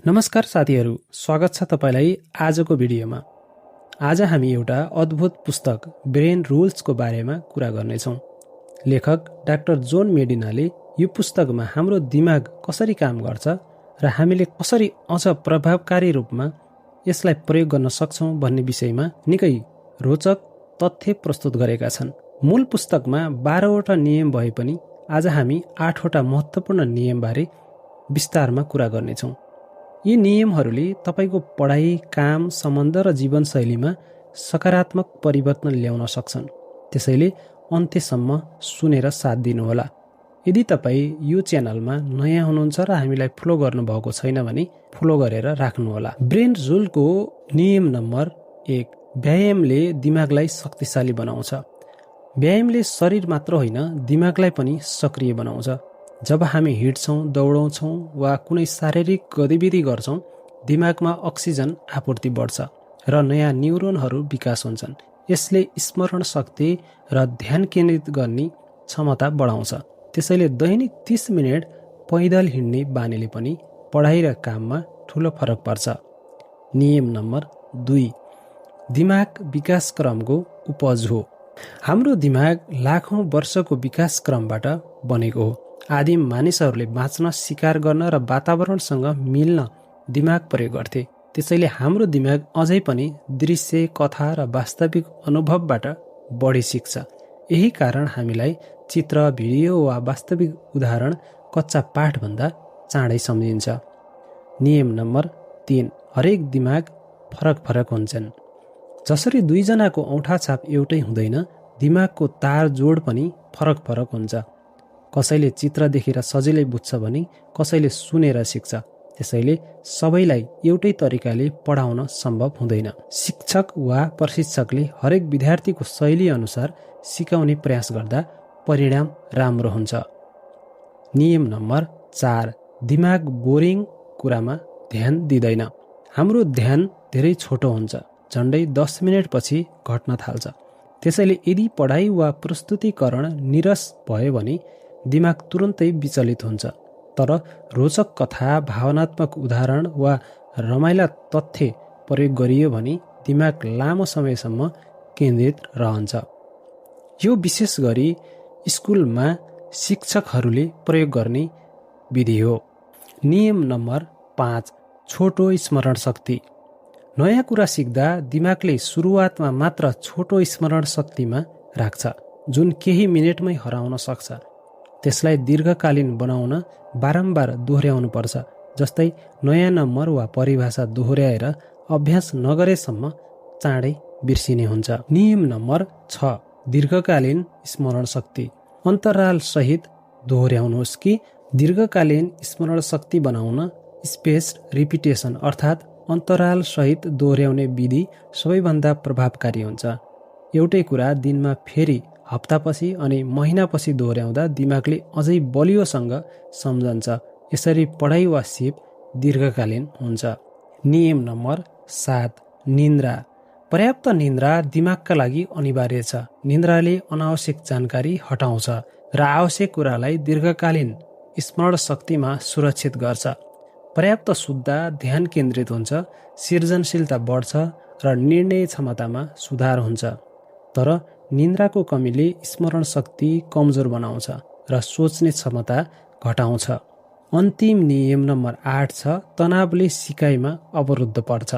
नमस्कार साथीहरू, स्वागत छ तपाईलाई आजको भिडियोमा। आज हामी एउटा अद्भुत पुस्तक ब्रेन रुल्सको बारेमा कुरा गर्नेछौँ। लेखक डाक्टर जोन मेडिनाले यो पुस्तकमा हाम्रो दिमाग कसरी काम गर्छ र हामीले कसरी अझ प्रभावकारी रूपमा यसलाई प्रयोग गर्न सक्छौँ भन्ने विषयमा निकै रोचक तथ्य प्रस्तुत गरेका छन्। मूल पुस्तकमा 12वटा नियम भए पनि आज हामी 8वटा महत्त्वपूर्ण नियमबारे विस्तारमा कुरा गर्नेछौँ। यी नियमहरूले तपाईको पढाइ, काम, सम्बन्ध र जीवनशैलीमा सकारात्मक परिवर्तन ल्याउन सक्छन्। त्यसैले अन्त्यसम्म सुनेर साथ दिनुहोला। यदि तपाईँ यो च्यानलमा नयाँ हुनुहुन्छ र हामीलाई फलो गर्नुभएको छैन भने फलो गरेर राख्नुहोला। ब्रेन रुलको नियम नम्बर 1, व्यायामले दिमागलाई शक्तिशाली बनाउँछ। व्यायामले शरीर मात्र होइन, दिमागलाई पनि सक्रिय बनाउँछ। जब हामी हिँड्छौँ, दौडौँछौँ वा कुनै शारीरिक गतिविधि गर्छौँ, दिमागमा अक्सिजन आपूर्ति बढ्छ र नयाँ न्युरोनहरू विकास हुन्छन्। यसले स्मरण शक्ति र ध्यान केन्द्रित गर्ने क्षमता बढाउँछ। त्यसैले दैनिक 30 मिनेट पैदल हिँड्ने बानीले पनि पढाइ र काममा ठुलो फरक पर्छ। नियम नम्बर 2, दिमाग विकासक्रमको उपज हो। हाम्रो दिमाग लाखौँ वर्षको विकासक्रमबाट बनेको हो। आदिम मानिसहरूले बाँच्न, शिकार गर्न र वातावरणसँग मिल्न दिमाग प्रयोग गर्थे। त्यसैले हाम्रो दिमाग अझै पनि दृश्य, कथा र वास्तविक अनुभवबाट बढी सिक्छ। यही कारण हामीलाई चित्र, भिडियो वा वास्तविक उदाहरण कच्चा पाठभन्दा चाँडै सम्झिन्छ। नियम नम्बर 3, हरेक दिमाग फरक फरक हुन्छन्। जसरी दुईजनाको औँठा छाप एउटै हुँदैन, दिमागको तार जोड पनि फरक फरक हुन्छ। कसैले चित्र देखेर सजिलै बुझ्छ भने कसैले सुनेर सिक्छ। त्यसैले सबैलाई एउटै तरिकाले पढाउन सम्भव हुँदैन। शिक्षक वा प्रशिक्षकले हरेक विद्यार्थीको शैली अनुसार सिकाउने प्रयास गर्दा परिणाम राम्रो हुन्छ। नियम नम्बर 4, दिमाग बोरिङ कुरामा ध्यान दिँदैन। हाम्रो ध्यान धेरै छोटो हुन्छ, झन्डै 10 मिनेटपछि घट्न थाल्छ। त्यसैले यदि पढाइ वा प्रस्तुतिकरण निरस भयो भने दिमाग तुरुन्तै विचलित हुन्छ। तर रोचक कथा, भावनात्मक उदाहरण वा रमाइला तथ्य प्रयोग गरियो भने दिमाग लामो समयसम्म केन्द्रित रहन्छ। यो विशेष गरी स्कुलमा शिक्षकहरूले प्रयोग गर्ने विधि हो। नियम नम्बर 5, छोटो स्मरण शक्ति। नयाँ कुरा सिक्दा दिमागले सुरुवातमा मात्र छोटो स्मरण शक्तिमा राख्छ, जुन केही मिनेटमै हराउन सक्छ। त्यसलाई दीर्घकालीन बनाउन बारम्बार दोहोर्याउनु पर्छ। जस्तै नयाँ नम्बर वा परिभाषा दोहोर्याएर अभ्यास नगरेसम्म चाँडै बिर्सिने हुन्छ। नियम नम्बर 6, दीर्घकालीन स्मरण शक्ति। अन्तरालसहित दोहोर्याउनुहोस् कि दीर्घकालीन स्मरण शक्ति बनाउन स्पेस्ड रिपिटेसन अर्थात् अन्तरालसहित दोहोर्याउने विधि सबैभन्दा प्रभावकारी हुन्छ। एउटै कुरा दिनमा फेरि हप्तापछि अनि महिनापछि दोहोर्याउँदा दिमागले अझै बलियोसँग सम्झन्छ। यसरी पढाइ वा सिप दीर्घकालीन हुन्छ। नियम नम्बर 7, निन्द्रा। पर्याप्त निन्द्रा दिमागका लागि अनिवार्य छ। निन्द्राले अनावश्यक जानकारी हटाउँछ र आवश्यक कुरालाई दीर्घकालीन स्मरण शक्तिमा सुरक्षित गर्छ। पर्याप्त सुत्दा ध्यान केन्द्रित हुन्छ, सृजनशीलता बढ्छ र निर्णय क्षमतामा सुधार हुन्छ। तर निन्द्राको कमीले स्मरण शक्ति कमजोर बनाउँछ र सोच्ने क्षमता घटाउँछ। अन्तिम नियम नम्बर 8 छ, तनावले सिकाइमा अवरुद्ध पर्छ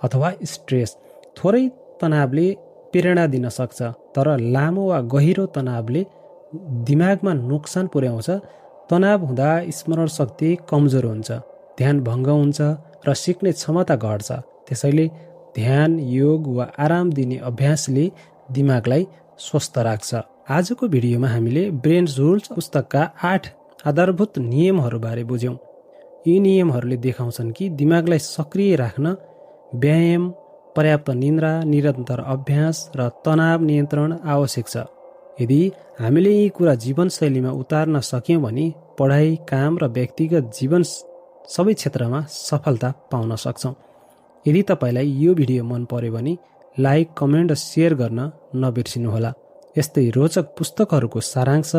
अथवा स्ट्रेस। थोरै तनावले प्रेरणा दिन सक्छ, तर लामो वा गहिरो तनावले दिमागमा नोक्सान पुर्याउँछ। तनाव हुँदा स्मरण शक्ति कमजोर हुन्छ, ध्यान भङ्ग हुन्छ र सिक्ने क्षमता घट्छ। त्यसैले ध्यान, योग वा आराम दिने अभ्यासले दिमागलाई स्वस्थ राख्छ। आजको भिडियोमा हामीले ब्रेन रुल्स पुस्तकका 8 आधारभूत नियमहरूबारे बुझ्यौँ। यी नियमहरूले देखाउँछन् कि दिमागलाई सक्रिय राख्न व्यायाम, पर्याप्त निन्द्रा, निरन्तर अभ्यास र तनाव नियन्त्रण आवश्यक छ। यदि हामीले यी कुरा जीवनशैलीमा उतार्न सक्यौँ भने पढाइ, काम र व्यक्तिगत जीवन सबै क्षेत्रमा सफलता पाउन सक्छौँ। यदि तपाईँलाई यो भिडियो मन पर्यो भने लाइक, कमेन्ट र सेयर गर्न नबिर्सिनुहोला। यस्तै रोचक पुस्तकहरूको सारांश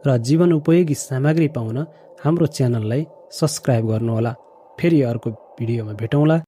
र जीवन उपयोगी सामग्री पाउन हाम्रो च्यानललाई सब्स्क्राइब गर्नुहोला। फेरि अर्को भिडियोमा भेटौँला।